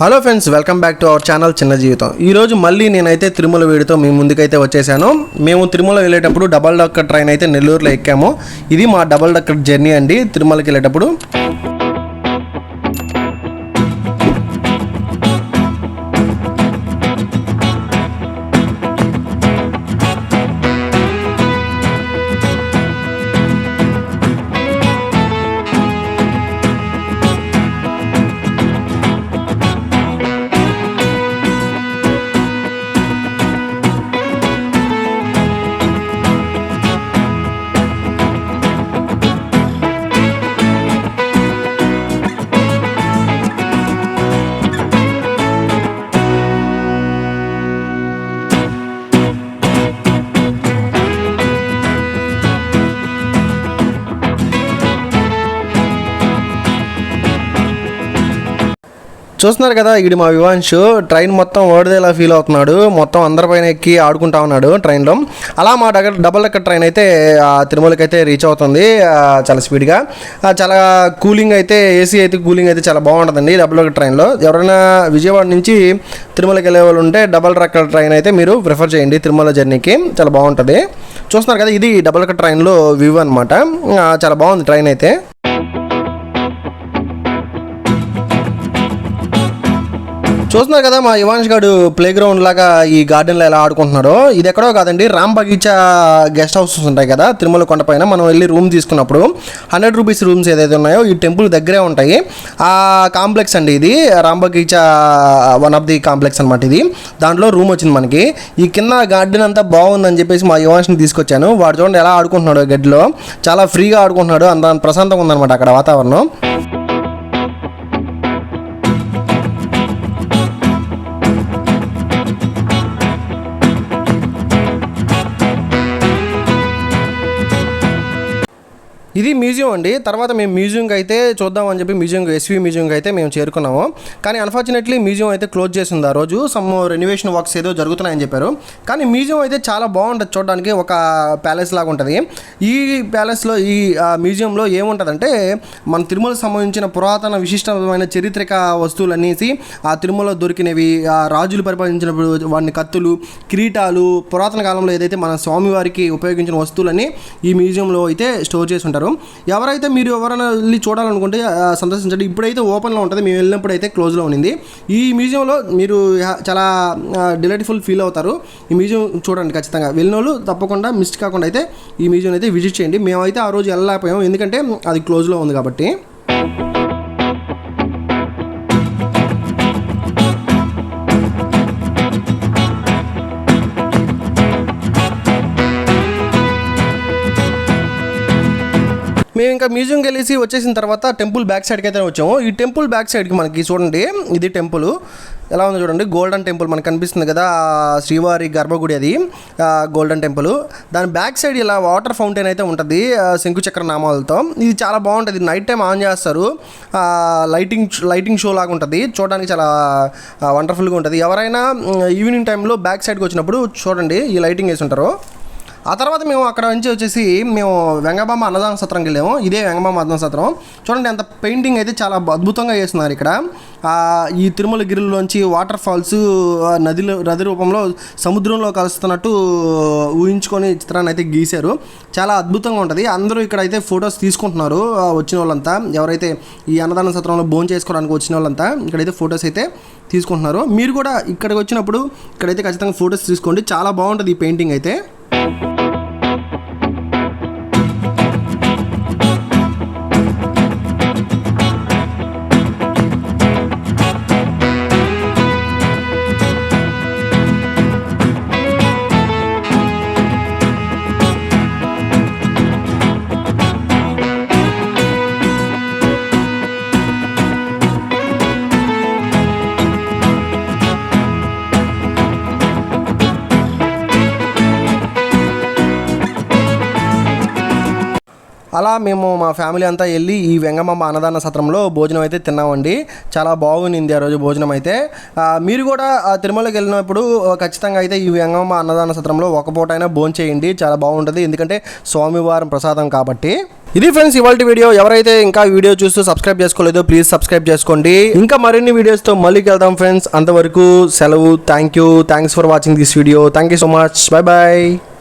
Hello friends, welcome back to our channel చిన్న జీవితం. ఈరోజు మళ్ళీ నేనైతే తిరుమల వీడితో మీ ముందుకైతే వచ్చేసాను. మేము తిరుమల వెళ్ళేటప్పుడు డబల్ డక్కర్ ట్రైన్ అయితే నెల్లూరులో ఎక్కాము. ఇది మా డబల్ డక్కర్ జర్నీ అండి తిరుమలకి వెళ్ళేటప్పుడు. చూస్తున్నారు కదా, ఇది మా వివాంశు. ట్రైన్ మొత్తం ఓడిదేలా ఫీల్ అవుతున్నాడు. మొత్తం అందరిపైన ఎక్కి ఆడుకుంటా ఉన్నాడు ట్రైన్లో. అలా మా డబల్ డక్కర్ ట్రైన్ అయితే తిరుమలకి అయితే రీచ్ అవుతుంది చాలా స్పీడ్గా. చాలా కూలింగ్ అయితే, ఏసీ అయితే కూలింగ్ అయితే చాలా బాగుంటుందండి డబల్ డక్కర్ ట్రైన్లో. ఎవరైనా విజయవాడ నుంచి తిరుమలకి వెళ్ళే వాళ్ళు ఉంటే డబల్ డక్కర్ ట్రైన్ అయితే మీరు ప్రిఫర్ చేయండి తిరుమల జర్నీకి. చాలా బాగుంటుంది. చూస్తున్నారు కదా, ఇది డబల్ డక్కర్ ట్రైన్లో వ్యూ అనమాట. చాలా బాగుంది ట్రైన్ అయితే. చూస్తున్నారు కదా, మా యువాంష్ గారు ప్లే గ్రౌండ్ లాగా ఈ గార్డెన్లో ఎలా ఆడుకుంటున్నాడో. ఇది ఎక్కడో కాదండి, రామ్ బగీచా గెస్ట్ హౌసెస్ ఉంటాయి కదా తిరుమల కొండపైన. మనం వెళ్ళి రూమ్ తీసుకున్నప్పుడు 100 రూపీస్ రూమ్స్ ఏదైతే ఉన్నాయో ఈ టెంపుల్ దగ్గరే ఉంటాయి. ఆ కాంప్లెక్స్ అండి ఇది, Ram Bagicha one of the complex అనమాట ఇది. దాంట్లో రూమ్ వచ్చింది మనకి. ఈ కింద గార్డెన్ అంతా బాగుందని చెప్పేసి మా యువాంష్ని తీసుకొచ్చాను. వాడు చూడండి ఎలా ఆడుకుంటున్నాడు గడ్డిలో. చాలా ఫ్రీగా ఆడుకుంటున్నాడు. అంత ప్రశాంతంగా ఉందన్నమాట అక్కడ వాతావరణం. ఇది మ్యూజియం అండి. తర్వాత మేము మ్యూజియంకి అయితే చూద్దామని చెప్పి ఎస్వి మ్యూజియంకి అయితే మేము చేరుకున్నాము. కానీ అన్ఫార్చునేట్లీ మ్యూజియం అయితే క్లోజ్ చేసింది ఆ రోజు. సమ్ రెనోవేషన్ వర్క్స్ ఏదో జరుగుతున్నాయని చెప్పారు. కానీ మ్యూజియం అయితే చాలా బాగుంటుంది చూడడానికి. ఒక ప్యాలెస్ లాగా ఉంటుంది. ఈ ప్యాలెస్లో, ఈ మ్యూజియంలో ఏముంటుందంటే మన తిరుమలకు సంబంధించిన పురాతన విశిష్టమైన చారిత్రక వస్తువులు అనేసి ఆ తిరుమలలో దొరికినవి, రాజులు పరిపాలించినప్పుడు వాడిని కత్తులు, కిరీటాలు, పురాతన కాలంలో ఏదైతే మన స్వామివారికి ఉపయోగించిన వస్తువులని ఈ మ్యూజియంలో అయితే స్టోర్ చేసి ఉంటారు. ఎవరైతే మీరు ఎవరైనా వెళ్ళి చూడాలనుకుంటే సందర్శించండి. ఇప్పుడైతే ఓపెన్లో ఉంటుంది. మేము వెళ్ళినప్పుడు అయితే క్లోజ్లో ఉండింది. ఈ మ్యూజియంలో మీరు చాలా డిలైట్ఫుల్ ఫీల్ అవుతారు. ఈ మ్యూజియం చూడండి ఖచ్చితంగా. వెళ్ళిన వాళ్ళు తప్పకుండా మిస్ కాకుండా అయితే ఈ మ్యూజియం అయితే విజిట్ చేయండి. మేమైతే ఆ రోజు వెళ్ళలేకపోయాం, ఎందుకంటే అది క్లోజ్లో ఉంది కాబట్టి. మేము ఇంకా మ్యూజియంకి వెళ్ళేసి వచ్చేసిన తర్వాత టెంపుల్ బ్యాక్ సైడ్కి అయితే వచ్చాము. ఈ టెంపుల్ బ్యాక్ సైడ్కి మనకి చూడండి, ఇది టెంపుల్ ఎలా ఉందో చూడండి. గోల్డెన్ టెంపుల్ మనకు కనిపిస్తుంది కదా, శ్రీవారి గర్భగుడి. అది గోల్డెన్ టెంపుల్. దాని బ్యాక్ సైడ్ ఇలా వాటర్ ఫౌంటైన్ అయితే ఉంటుంది శంకుచక్ర నామాలతో. ఇది చాలా బాగుంటుంది. నైట్ టైం ఆన్ చేస్తారు. లైటింగ్ షో లాగా ఉంటుంది. చూడడానికి చాలా వండర్ఫుల్గా ఉంటుంది. ఎవరైనా ఈవినింగ్ టైంలో బ్యాక్ సైడ్కి వచ్చినప్పుడు చూడండి, ఈ లైటింగ్ వేసి ఉంటారు. ఆ తర్వాత మేము అక్కడ నుంచి వచ్చేసి మేము వెంగబామ అన్నదాన సత్రంకి వెళ్ళాము. ఇదే వెంగబామ అన్నదాన సత్రం. చూడండి, అంత పెయింటింగ్ అయితే చాలా అద్భుతంగా చేస్తున్నారు ఇక్కడ. ఈ తిరుమల గిరిలోంచి వాటర్ ఫాల్స్ నది రూపంలో సముద్రంలో కలుస్తున్నట్టు ఊహించుకొని చిత్రాన్ని అయితే గీశారు. చాలా అద్భుతంగా ఉంటుంది. అందరూ ఇక్కడ అయితే ఫొటోస్ తీసుకుంటున్నారు. వచ్చిన వాళ్ళంతా, ఎవరైతే ఈ అన్నదాన సత్రంలో భోజనం చేసుకోవడానికి వచ్చిన వాళ్ళంతా ఇక్కడైతే ఫొటోస్ అయితే తీసుకుంటున్నారు. మీరు కూడా ఇక్కడికి వచ్చినప్పుడు ఇక్కడైతే ఖచ్చితంగా ఫొటోస్ తీసుకోండి. చాలా బాగుంటుంది ఈ పెయింటింగ్ అయితే. అలా మేము మా ఫ్యామిలీ అంతా వెళ్ళి ఈ వెంగమాంబ అన్నదాన సత్రంలో భోజనం అయితే తిన్నామండి. చాలా బాగుంది ఆ రోజు భోజనం అయితే. మీరు కూడా తిరుమలకి వెళ్ళినప్పుడు ఖచ్చితంగా అయితే ఈ వెంగమాంబ అన్నదాన సత్రంలో ఒక పూట అయినా భోజనం చేయండి, చాలా బాగుంటుంది. ఎందుకంటే స్వామివారం ప్రసాదం కాబట్టి. ఇది ఫ్రెండ్స్ ఇవాల్టి వీడియో. ఎవరైతే ఇంకా వీడియో చూస్తూ సబ్స్క్రైబ్ చేసుకోలేదో ప్లీజ్ సబ్స్క్రైబ్ చేసుకోండి. ఇంకా మరిన్ని వీడియోస్తో మళ్ళీ వెళ్దాం ఫ్రెండ్స్. అంతవరకు సెలవు. Thanks for watching this video. Thank you so much. Bye bye.